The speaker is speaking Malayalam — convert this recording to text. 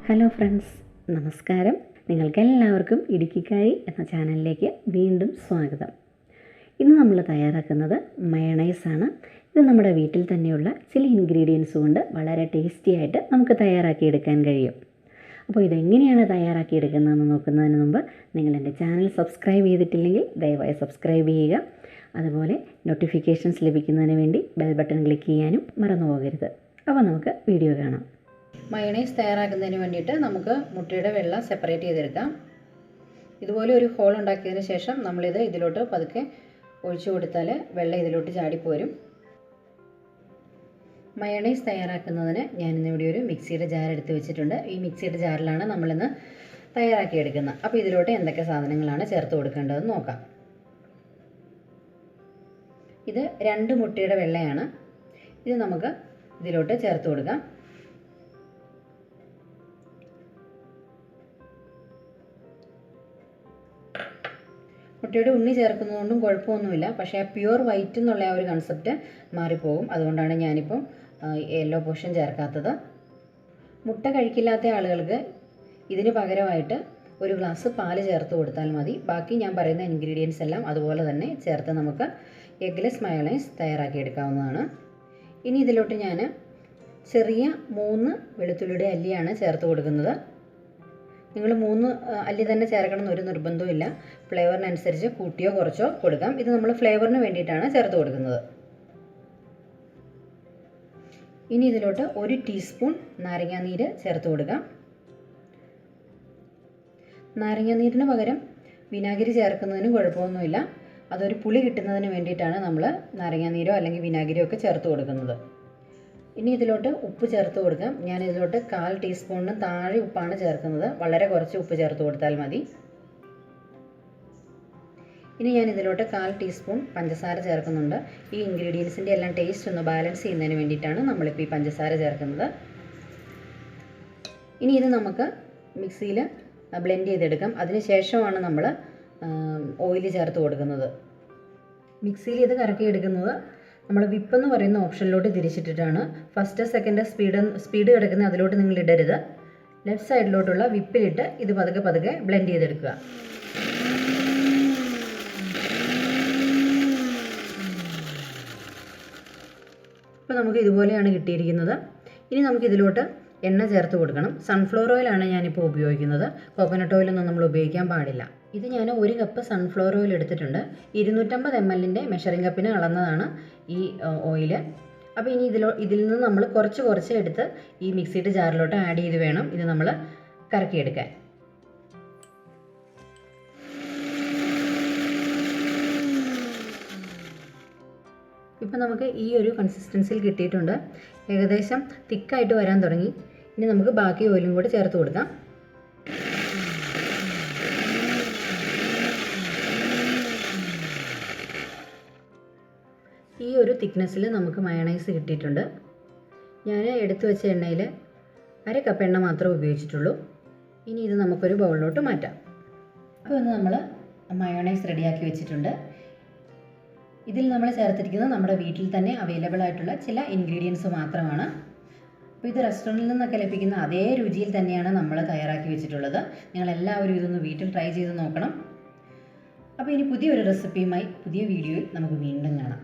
ഹലോ ഫ്രണ്ട്സ്, നമസ്കാരം. നിങ്ങൾക്കെല്ലാവർക്കും ഇടുക്കിക്കാരി എന്ന ചാനലിലേക്ക് വീണ്ടും സ്വാഗതം. ഇന്ന് നമ്മൾ തയ്യാറാക്കുന്നത് മയണൈസാണ്. ഇത് നമ്മുടെ വീട്ടിൽ തന്നെയുള്ള ചില ഇൻഗ്രീഡിയൻസ് കൊണ്ട് വളരെ ടേസ്റ്റി ആയിട്ട് നമുക്ക് തയ്യാറാക്കിയെടുക്കാൻ കഴിയും. അപ്പോൾ ഇതെങ്ങനെയാണ് തയ്യാറാക്കിയെടുക്കുന്നതെന്ന് നോക്കുന്നതിന് മുമ്പ് നിങ്ങൾ എൻ്റെ ചാനൽ സബ്സ്ക്രൈബ് ചെയ്തിട്ടില്ലെങ്കിൽ ദയവായി സബ്സ്ക്രൈബ് ചെയ്യുക. അതുപോലെ നോട്ടിഫിക്കേഷൻസ് ലഭിക്കുന്നതിന് വേണ്ടി ബെൽ ബട്ടൺ ക്ലിക്ക് ചെയ്യാനും മറന്നു പോകരുത്. അപ്പോൾ നമുക്ക് വീഡിയോ കാണാം. മയണൈസ് തയ്യാറാക്കുന്നതിന് വേണ്ടിയിട്ട് നമുക്ക് മുട്ടയുടെ വെള്ള സെപ്പറേറ്റ് ചെയ്തെടുക്കാം. ഇതുപോലെ ഒരു ഹോൾ ഉണ്ടാക്കിയതിന് ശേഷം നമ്മളിത് ഇതിലോട്ട് പതുക്കെ ഒഴിച്ചു കൊടുത്താൽ വെള്ളം ഇതിലോട്ട് ചാടിപ്പോരും. മയണൈസ് തയ്യാറാക്കുന്നതിന് ഞാനിന്നിവിടെ ഒരു മിക്സിയുടെ ജാർ എടുത്ത് വെച്ചിട്ടുണ്ട്. ഈ മിക്സിയുടെ ജാറിലാണ് നമ്മളിന്ന് തയ്യാറാക്കിയെടുക്കുന്നത്. അപ്പോൾ ഇതിലോട്ട് എന്തൊക്കെ സാധനങ്ങളാണ് ചേർത്ത് കൊടുക്കേണ്ടതെന്ന് നോക്കാം. ഇത് 2 മുട്ടയുടെ വെള്ളയാണ്. ഇത് നമുക്ക് ഇതിലോട്ട് ചേർത്ത് കൊടുക്കാം. മുട്ടയുടെ ഉണ്ണി ചേർക്കുന്നതുകൊണ്ടും കുഴപ്പമൊന്നുമില്ല, പക്ഷേ ആ പ്യുവർ വൈറ്റ് എന്നുള്ള ആ ഒരു കൺസെപ്റ്റ് മാറിപ്പോകും. അതുകൊണ്ടാണ് ഞാനിപ്പം യെല്ലോ പോർഷൻ ചേർക്കാത്തത്. മുട്ട കഴിക്കില്ലാത്ത ആളുകൾക്ക് ഇതിന് പകരമായിട്ട് ഒരു ഗ്ലാസ് പാല് ചേർത്ത് കൊടുത്താൽ മതി. ബാക്കി ഞാൻ പറയുന്ന ഇൻഗ്രീഡിയൻസ് എല്ലാം അതുപോലെ തന്നെ ചേർത്ത് നമുക്ക് എഗ്ലെസ് മയോണൈസ് തയ്യാറാക്കിയെടുക്കാവുന്നതാണ്. ഇനി ഇതിലോട്ട് ഞാൻ ചെറിയ 3 വെളുത്തുള്ളിയുടെ അല്ലിയാണ് ചേർത്ത് കൊടുക്കുന്നത്. നിങ്ങൾ 3 അല്ലി തന്നെ ചേർക്കണം എന്നൊരു നിർബന്ധമില്ല. ഫ്ലേവറിനനുസരിച്ച് കൂട്ടിയോ കുറച്ചോ കൊടുക്കാം. ഇത് നമ്മൾ ഫ്ലേവറിന് വേണ്ടിയിട്ടാണ് ചേർത്ത് കൊടുക്കുന്നത്. ഇനി ഇതിലോട്ട് 1 ടീസ്പൂൺ നാരങ്ങാനീര് ചേർത്ത് കൊടുക്കാം. നാരങ്ങാനീരിന് പകരം വിനാഗിരി ചേർക്കുന്നതിന് കുഴപ്പമൊന്നുമില്ല. അതൊരു പുളി കിട്ടുന്നതിന് വേണ്ടിയിട്ടാണ് നമ്മൾ നാരങ്ങാനീരോ അല്ലെങ്കിൽ വിനാഗിരിയോ ഒക്കെ ചേർത്ത് കൊടുക്കുന്നത്. ഇനി ഇതിലോട്ട് ഉപ്പ് ചേർത്ത് കൊടുക്കാം. ഞാൻ ഇതിലോട്ട് 1/4 ടീസ്പൂണിന് താഴെ ഉപ്പാണ് ചേർക്കുന്നത്. വളരെ കുറച്ച് ഉപ്പ് ചേർത്ത് കൊടുത്താൽ മതി. ഇനി ഞാൻ ഇതിലോട്ട് 1/4 ടീസ്പൂൺ പഞ്ചസാര ചേർക്കുന്നുണ്ട്. ഈ ഇൻഗ്രീഡിയൻസിൻ്റെ എല്ലാം ടേസ്റ്റ് ഒന്ന് ബാലൻസ് ചെയ്യുന്നതിന് വേണ്ടിയിട്ടാണ് നമ്മളിപ്പോൾ ഈ പഞ്ചസാര ചേർക്കുന്നത്. ഇനി ഇത് നമുക്ക് മിക്സിയിൽ ബ്ലെൻഡ് ചെയ്തെടുക്കാം. അതിന് ശേഷമാണ് നമ്മൾ ഓയിൽ ചേർത്ത് കൊടുക്കുന്നത്. മിക്സിയിൽ ഇത് കറക്കിയെടുക്കുന്നത് നമ്മൾ വിപ്പ് എന്ന് പറയുന്ന ഓപ്ഷനിലോട്ട് തിരിച്ചിട്ടിട്ടാണ്. ഫസ്റ്റ് സെക്കൻഡ് സ്പീഡ് കിടക്കുന്ന അതിലോട്ട് നിങ്ങൾ ഇടരുത്. ലെഫ്റ്റ് സൈഡിലോട്ടുള്ള വിപ്പിലിട്ട് ഇത് പതുക്കെ ബ്ലെൻഡ് ചെയ്തെടുക്കുക. ഇപ്പോൾ നമുക്ക് ഇതുപോലെയാണ് കിട്ടിയിരിക്കുന്നത്. ഇനി നമുക്ക് ഇതിലോട്ട് എണ്ണ ചേർത്ത് കൊടുക്കണം. സൺഫ്ലവർ ഓയിലാണ് ഞാനിപ്പോൾ ഉപയോഗിക്കുന്നത്. കോക്കനട്ട് ഓയിലൊന്നും നമ്മൾ ഉപയോഗിക്കാൻ പാടില്ല. ഇത് ഞാൻ 1 കപ്പ് സൺഫ്ലവർ ഓയിൽ എടുത്തിട്ടുണ്ട്. 250 ml മെഷറിംഗ് കപ്പിന് അളന്നതാണ് ഈ ഓയിൽ. അപ്പോൾ ഇനി ഇതിൽ നിന്ന് നമ്മൾ കുറച്ച് എടുത്ത് ഈ മിക്സിയുടെ ജാറിലോട്ട് ആഡ് ചെയ്ത് വേണം ഇത് നമ്മൾ കറക്കിയെടുക്കാൻ. ഇപ്പം നമുക്ക് ഈ ഒരു കൺസിസ്റ്റൻസിയിൽ കിട്ടിയിട്ടുണ്ട്. ഏകദേശം തിക്കായിട്ട് വരാൻ തുടങ്ങി. ഇനി നമുക്ക് ബാക്കി ഓയിലും കൂടി ചേർത്ത് കൊടുക്കാം. ഈ ഒരു തിക്നെസ്സിൽ നമുക്ക് മയണൈസ് കിട്ടിയിട്ടുണ്ട്. ഞാൻ എടുത്തു വെച്ച എണ്ണയിൽ 1/2 കപ്പ് എണ്ണ മാത്രമേ ഉപയോഗിച്ചിട്ടുള്ളൂ. ഇനി ഇത് നമുക്കൊരു ബൗളിലോട്ട് മാറ്റാം. അപ്പോൾ ഇന്ന് നമ്മൾ മയോണൈസ് റെഡിയാക്കി വെച്ചിട്ടുണ്ട്. ഇതിൽ നമ്മൾ ചേർത്തിരിക്കുന്നത് നമ്മുടെ വീട്ടിൽ തന്നെ അവൈലബിൾ ആയിട്ടുള്ള ചില ഇൻഗ്രീഡിയൻസ് മാത്രമാണ്. അപ്പോൾ ഇത് റെസ്റ്റോറൻറ്റിൽ നിന്നൊക്കെ ലഭിക്കുന്ന അതേ രുചിയിൽ തന്നെയാണ് നമ്മൾ തയ്യാറാക്കി വെച്ചിട്ടുള്ളത്. നിങ്ങളെല്ലാവരും ഇതൊന്ന് വീട്ടിൽ ട്രൈ ചെയ്ത് നോക്കണം. അപ്പോൾ ഇനി പുതിയൊരു റെസിപ്പിയുമായി പുതിയ വീഡിയോയിൽ നമുക്ക് വീണ്ടും കാണാം.